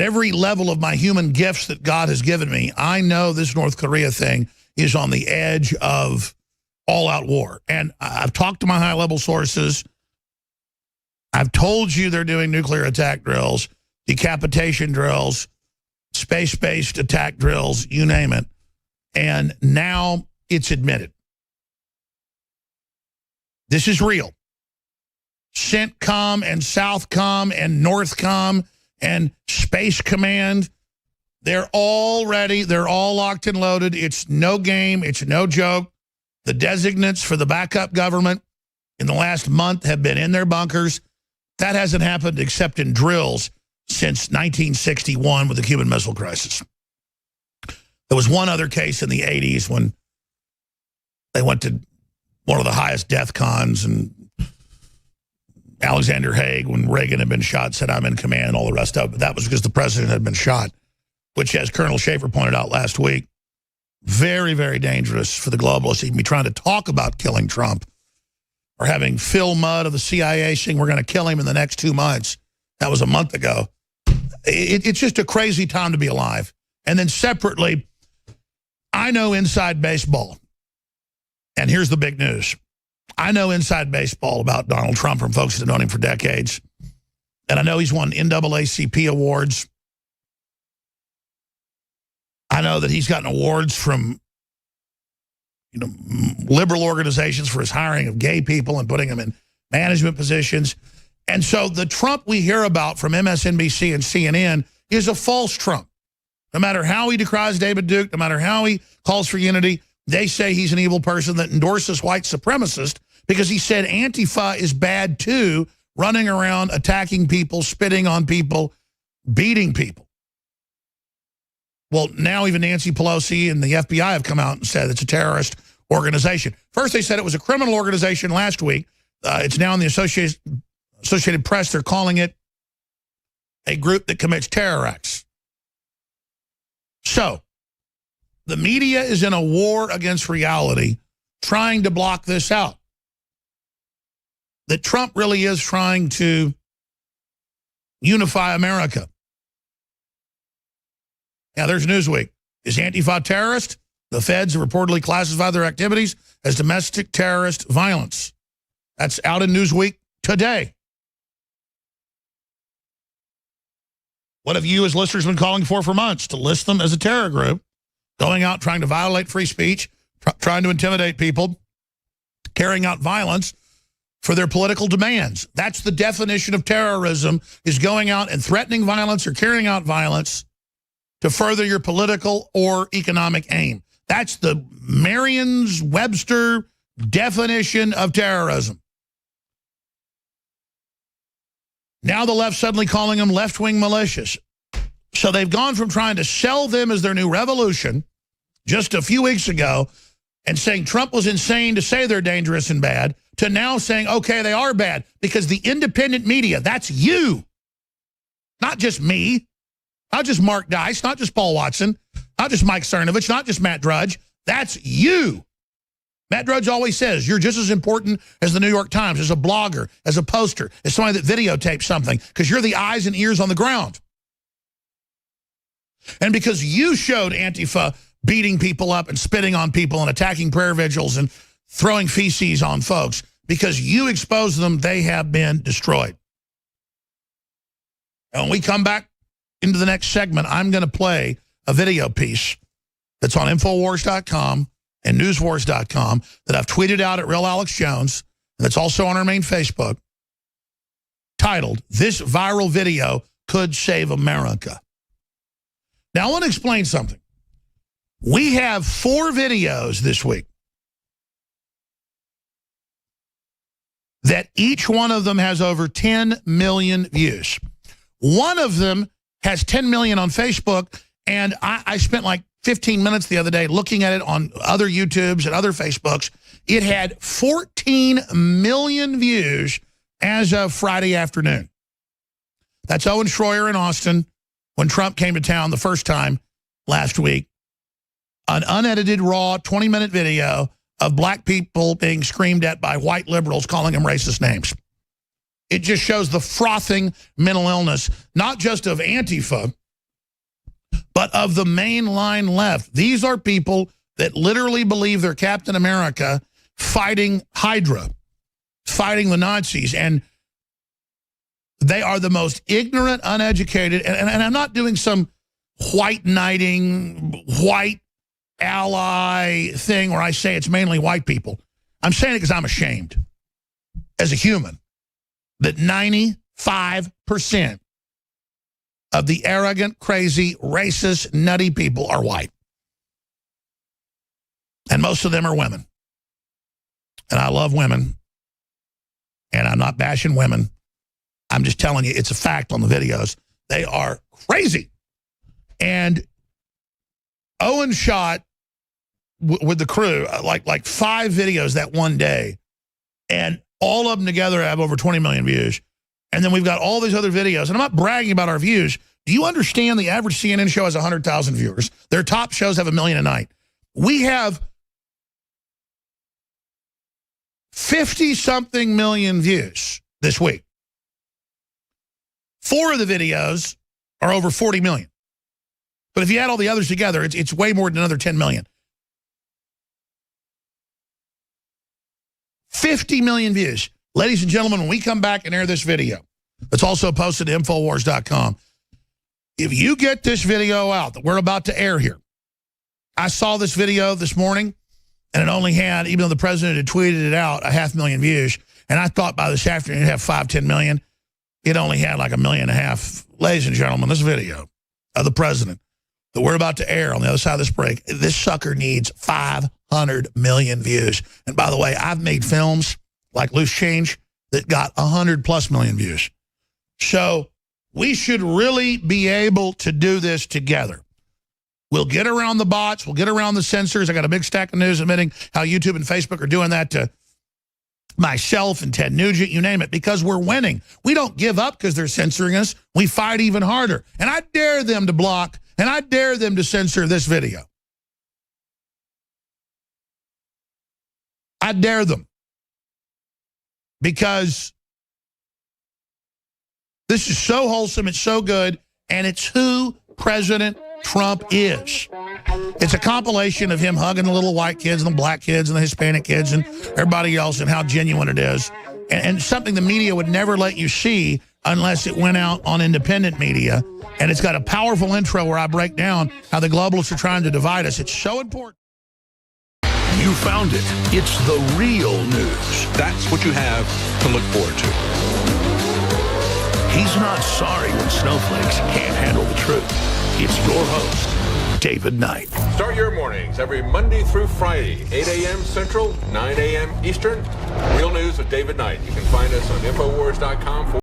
every level of my human gifts that God has given me, I know this North Korea thing is on the edge of all-out war. And I've talked to my high-level sources. I've told you they're doing nuclear attack drills, decapitation drills, space-based attack drills, you name it. And now it's admitted. This is real. CENTCOM and SOUTHCOM and NORTHCOM and Space Command, they're all ready. They're all locked and loaded. It's no game. It's no joke. The designates for the backup government in the last month have been in their bunkers. That hasn't happened except in drills since 1961 with the Cuban Missile Crisis. There was one other case in the 80s when they went to one of the highest death cons, and Alexander Haig, when Reagan had been shot, said, I'm in command, and all the rest of it. But that was because the president had been shot, which, as Colonel Schaefer pointed out last week, very, very dangerous for the globalists to even be trying to talk about killing Trump or having Phil Mudd of the CIA saying we're going to kill him in the next 2 months. That was a month ago. It's just a crazy time to be alive. And then separately, I know inside baseball, and here's the big news. I know inside baseball about Donald Trump from folks that have known him for decades. And I know he's won NAACP awards. I know that he's gotten awards from liberal organizations for his hiring of gay people and putting them in management positions. And so the Trump we hear about from MSNBC and CNN is a false Trump. No matter how he decries David Duke, no matter how he calls for unity, they say he's an evil person that endorses white supremacists because he said Antifa is bad too, running around attacking people, spitting on people, beating people. Well, now even Nancy Pelosi and the FBI have come out and said it's a terrorist organization. First they said it was a criminal organization last week. It's now in the Associated Press. They're calling it a group that commits terror acts. So the media is in a war against reality, trying to block this out. That Trump really is trying to unify America. Now, there's Newsweek. Is Antifa terrorist? The feds have reportedly classified their activities as domestic terrorist violence. That's out in Newsweek today. What have you as listeners been calling for months? To list them as a terror group, going out trying to violate free speech, trying to intimidate people, carrying out violence for their political demands. That's the definition of terrorism, is going out and threatening violence or carrying out violence to further your political or economic aim. That's the Merriam-Webster definition of terrorism. Now the left suddenly calling them left-wing militias. So they've gone from trying to sell them as their new revolution just a few weeks ago and saying Trump was insane to say they're dangerous and bad, to now saying, okay, they are bad, because the independent media, that's you, not just me, not just Mark Dice, not just Paul Watson, not just Mike Cernovich, not just Matt Drudge, that's you. Matt Drudge always says you're just as important as the New York Times, as a blogger, as a poster, as somebody that videotapes something, because you're the eyes and ears on the ground. And because you showed Antifa beating people up and spitting on people and attacking prayer vigils and throwing feces on folks, because you exposed them, they have been destroyed. And when we come back into the next segment, I'm going to play a video piece that's on infowars.com and newswars.com that I've tweeted out at Real Alex Jones, and that's also on our main Facebook, titled, "This Viral Video Could Save America." Now, I want to explain something. We have 4 videos this week that each one of them has over 10 million views. One of them has 10 million on Facebook, and I spent like 15 minutes the other day looking at it on other YouTubes and other Facebooks. It had 14 million views as of Friday afternoon. That's Owen Schroyer in Austin when Trump came to town the first time last week. An unedited, raw, 20-minute video of black people being screamed at by white liberals calling them racist names. It just shows the frothing mental illness, not just of Antifa, but of the mainline left. These are people that literally believe they're Captain America fighting Hydra, fighting the Nazis, and they are the most ignorant, uneducated, and I'm not doing some white knighting, white ally thing where I say it's mainly white people. I'm saying it because I'm ashamed as a human that 95% of the arrogant, crazy, racist, nutty people are white. And most of them are women. And I love women. And I'm not bashing women. I'm just telling you, it's a fact on the videos. They are crazy. And Owen shot with the crew like 5 videos that one day. And all of them together have over 20 million views. And then we've got all these other videos. And I'm not bragging about our views. Do you understand the average CNN show has 100,000 viewers? Their top shows have 1 million a night. We have 50-something million views this week. 4 of the videos are over 40 million. But if you add all the others together, it's way more than another 10 million. 50 million views. Ladies and gentlemen, when we come back and air this video, it's also posted to infowars.com. If you get this video out that we're about to air here, I saw this video this morning, and it only had, even though the president had tweeted it out, 500,000 views. And I thought by this afternoon it'd have 5-10 million. It only had like 1.5 million. Ladies and gentlemen, this video of the president that we're about to air on the other side of this break, this sucker needs 500 million views. And by the way, I've made films like Loose Change that got 100+ million views. So we should really be able to do this together. We'll get around the bots. We'll get around the censors. I got a big stack of news admitting how YouTube and Facebook are doing that to myself and Ted Nugent, you name it, because we're winning. We don't give up because they're censoring us. We fight even harder. And I dare them to block, and I dare them to censor this video. I dare them. Because this is so wholesome, it's so good, and it's who President Trump is. It's a compilation of him hugging the little white kids and the black kids and the Hispanic kids and everybody else and how genuine it is. And something the media would never let you see unless it went out on independent media. And it's got a powerful intro where I break down how the globalists are trying to divide us. It's so important. You found it. It's the real news. That's what you have to look forward to. He's not sorry when snowflakes can't handle the truth. It's your host, David Knight. Start your mornings every Monday through Friday, 8 a.m. Central, 9 a.m. Eastern. Real News with David Knight. You can find us on infowars.com.